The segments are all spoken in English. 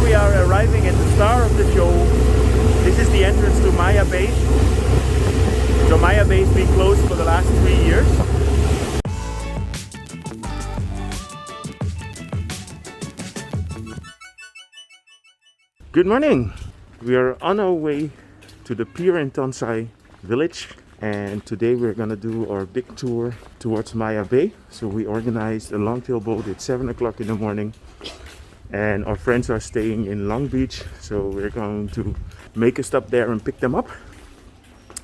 we are arriving at the star of the show. This is the entrance to Maya Bay. So Maya Bay has been closed for the last 3 years. Good morning! We are on our way to the pier in Tonsai village, and today we're gonna do our big tour towards Maya Bay. So we organized a longtail boat at 7 o'clock in the morning, and our friends are staying in Long Beach, so we're going to make a stop there and pick them up.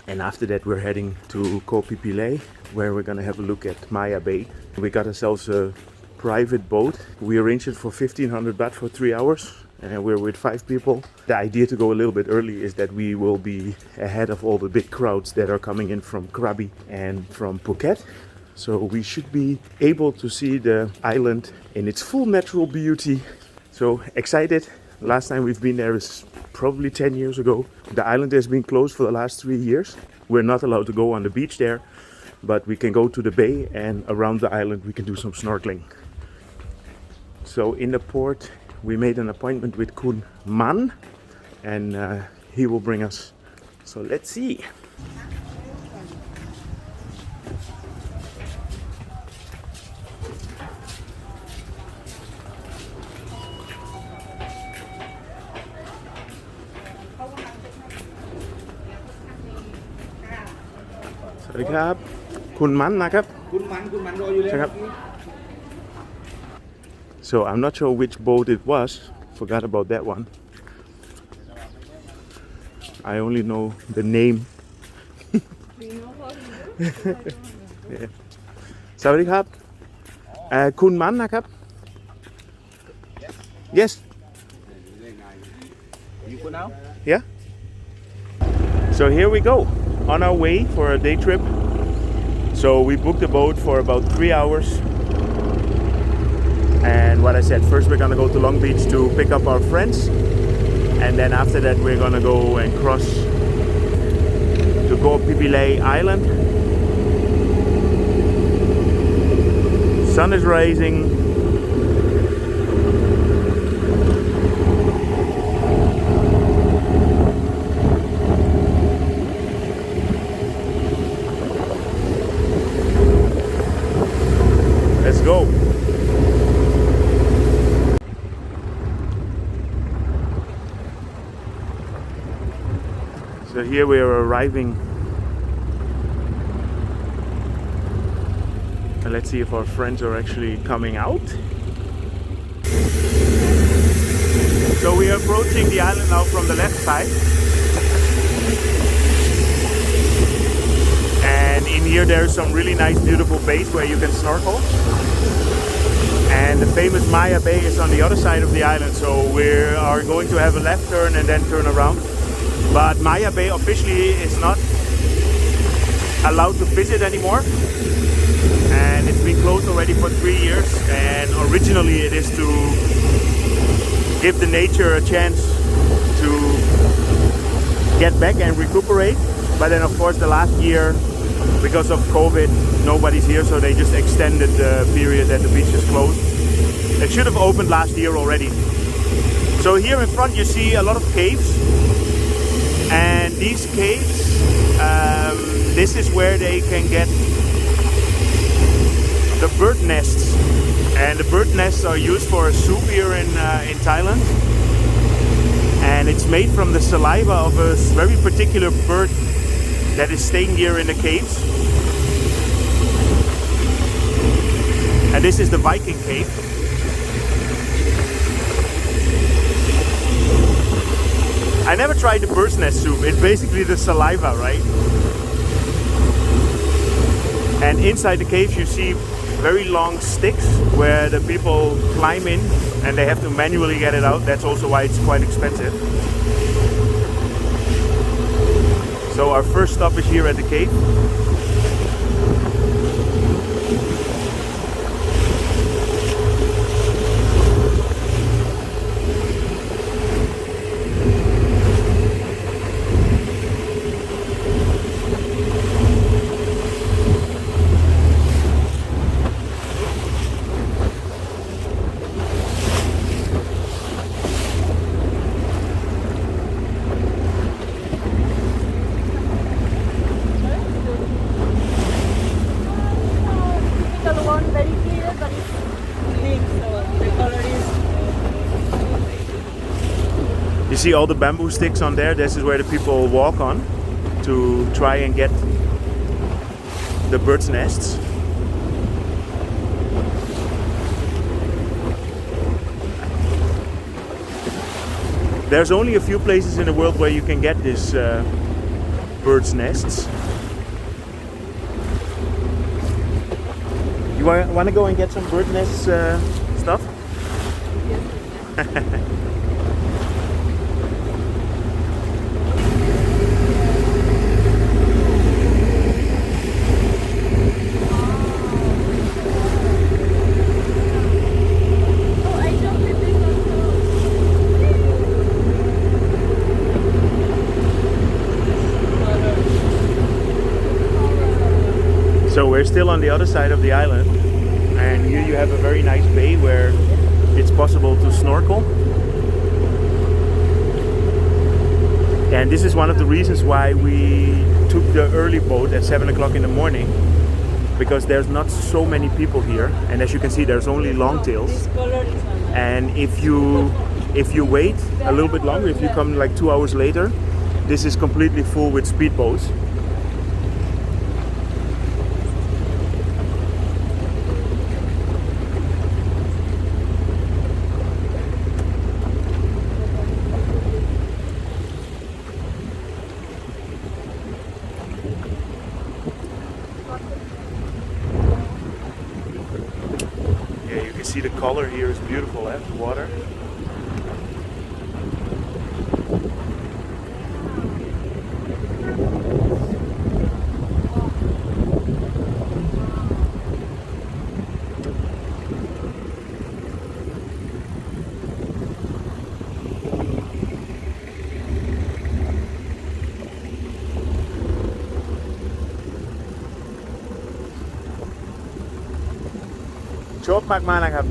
And after that we're heading to Koh Phi Phi Leh, where we're gonna have a look at Maya Bay. We got ourselves a private boat. We arranged it for 1500 baht for 3 hours. And we're with 5 people. The idea to go a little bit early is that we will be ahead of all the big crowds that are coming in from Krabi and from Phuket. So we should be able to see the island in its full natural beauty. So excited. Last time we've been there is probably 10 years ago. The island has been closed for the last 3 years. We're not allowed to go on the beach there, but we can go to the bay, and around the island we can do some snorkeling. So in the port we made an appointment with Kun Man, and he will bring us. So let's see. Sawadee krab. Kun Manนะครับ คุณมันรออยู่แล้ว ใช่ครับ So I'm not sure which boat it was. Forgot about that one. I only know the name. Yeah. สวัสดีครับ คุณมันนะครับ Yes. You go now? Yeah. So here we go on our way for a day trip. So we booked the boat for about 3 hours. And what I said, first we're gonna go to Long Beach to pick up our friends, and then after that we're gonna go and cross to Koh Phi Phi Leh Island. Sun is rising. Let's go. So here we are arriving, and let's see if our friends are actually coming out. So we are approaching the island now from the left side, and in here there's some really nice beautiful bays where you can snorkel, and the famous Maya Bay is on the other side of the island, so we are going to have a left turn and then turn around. But Maya Bay officially is not allowed to visit anymore, and it's been closed already for 3 years, and originally it is to give the nature a chance to get back and recuperate. But then of course the last year, because of COVID, nobody's here, so they just extended the period that the beach is closed. It should have opened last year already. So here in front you see a lot of caves. And these caves, this is where they can get the bird nests, and the bird nests are used for a soup here in Thailand, and it's made from the saliva of a very particular bird that is staying here in the caves. And this is the Viking Cave. I never tried the bird's nest soup. It's basically the saliva, right? And inside the caves you see very long sticks where the people climb in, and they have to manually get it out. That's also why it's quite expensive. So our first stop is here at the cave. You see all the bamboo sticks on there? This is where the people walk on to try and get the birds' nests. There's only a few places in the world where you can get this birds' nests. You want to go and get some bird nest stuff? So we're still on the other side of the island, and here you have a very nice bay where it's possible to snorkel. And this is one of the reasons why we took the early boat at 7 o'clock in the morning, because there's not so many people here, and as you can see there's only longtails. And if you wait a little bit longer, if you come like 2 hours later, this is completely full with speedboats. See, the color here is beautiful, eh? The water.โชคมากๆนะครับ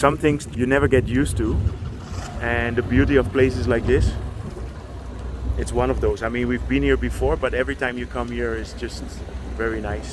Some things you never get used to, and the beauty of places like this, it's one of those. I mean, we've been here before, but every time you come here it's just very nice.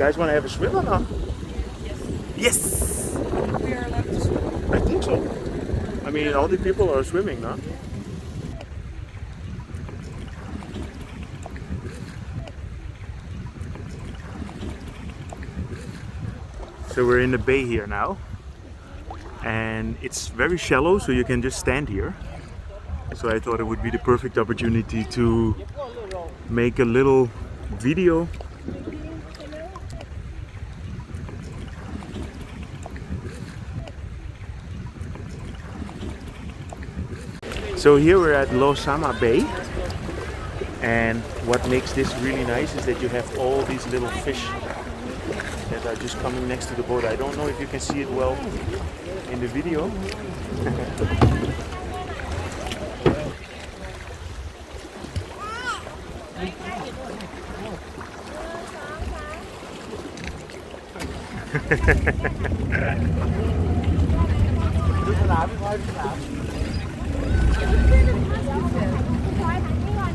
You guys want to have a swim or not? Yes. Yes! We are allowed to swim. I think so. I mean, all the people are swimming, no? So we're in the bay here now, and it's very shallow, so you can just stand here. So I thought it would be the perfect opportunity to make a little video. So here we're at Loh Samah Bay, and what makes this really nice is that you have all these little fish that are just coming next to the boat. I don't know if you can see it well in the video.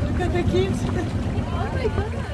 Look at the keeps. Oh my goodness.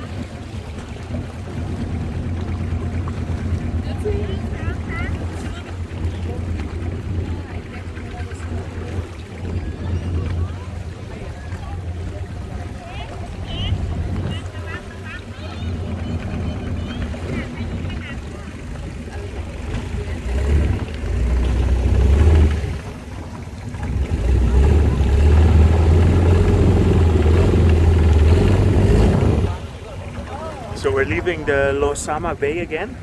So we're leaving the Loh Samah Bay again.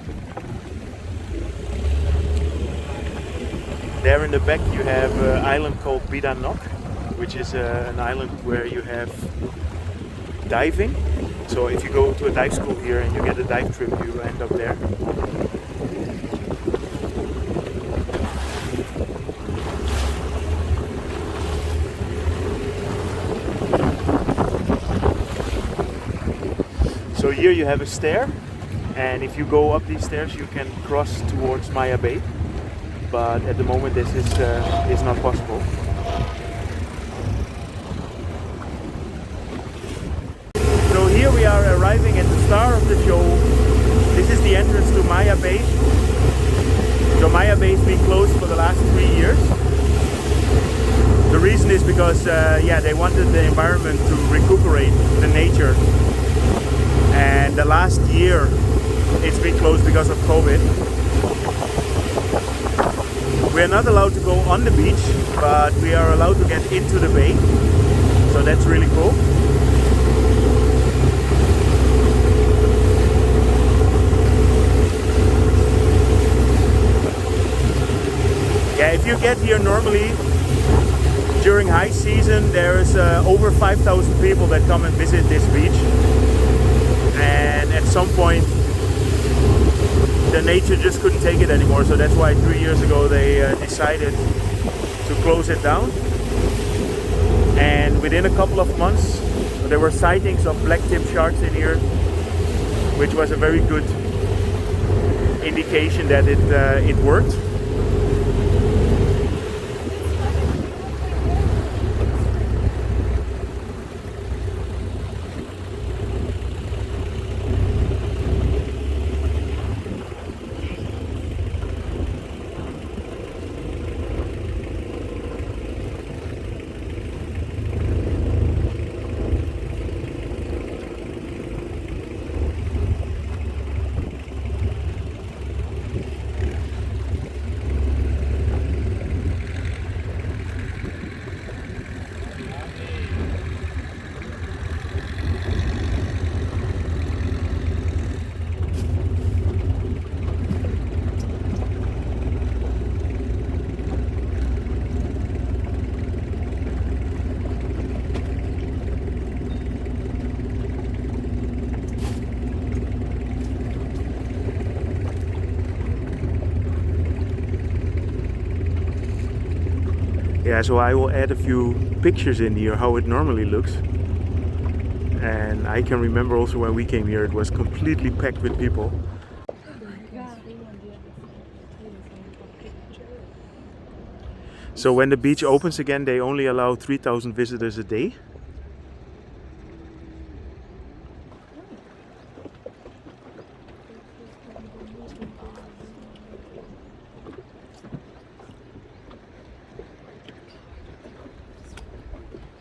There in the back you have an island called Bidanok, which is an island where you have diving. So if you go to a dive school here and you get a dive trip, you end up there. here you have a stair, and if you go up these stairs you can cross towards Maya Bay, but at the moment this is not possible. So here we are arriving at the star of the show. This is the entrance to Maya Bay. So Maya Bay has been closed for the last 3 years. The reason is because they wanted the environment to recuperate the nature, and the last year it's been closed because of COVID. We are not allowed to go on the beach, but we are allowed to get into the bay, so that's really cool. Yeah, if you get here normally during high season, there's over 5,000 people that come and visit this beach, and at some point the nature just couldn't take it anymore, so that's why 3 years ago they decided to close it down. And within a couple of months there were sightings of black-tip sharks in here, which was a very good indication that it worked. Yeah, so I will add a few pictures in here how it normally looks. And I can remember also when we came here it was completely packed with people. So when the beach opens again, they only allow 3,000 visitors a day.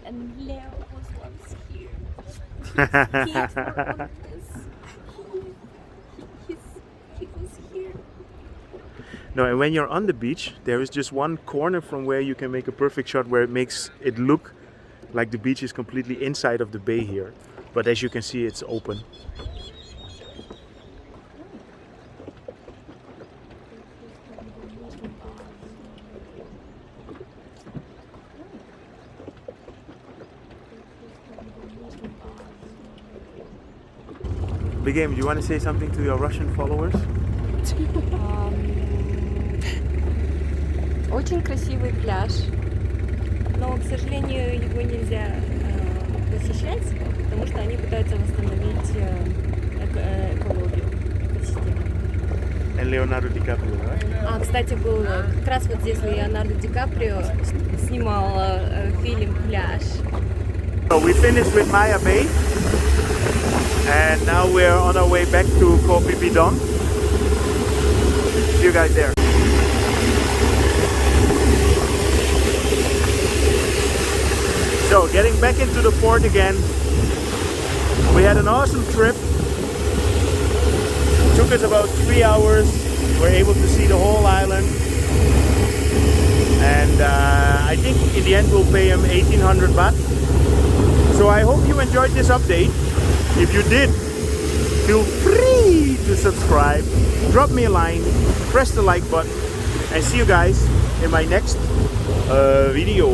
And Leo was once here. He was here. No, and when you're on the beach, there is just one corner from where you can make a perfect shot where it makes it look like the beach is completely inside of the bay here. But as you can see, it's open. Big Game, do you want to say something to your Russian followers? Очень красивый пляж, но, к сожалению, его нельзя посещать, потому что они пытаются восстановить экологию, экосистему. And Leonardo DiCaprio, right? Кстати, был как раз вот здесь Леонардо Ди Каприо снимал фильм «Пляж». So we finished with Maya Bay, and now we're on our way back to Koh Phi Phi Don. See you guys there. So getting back into the port again. We had an awesome trip. It took us about 3 hours. We were able to see the whole island. And I think in the end we'll pay him 1,800 baht. So I hope you enjoyed this update. If you did, feel free to subscribe, drop me a line, press the like button, and see you guys in my next video.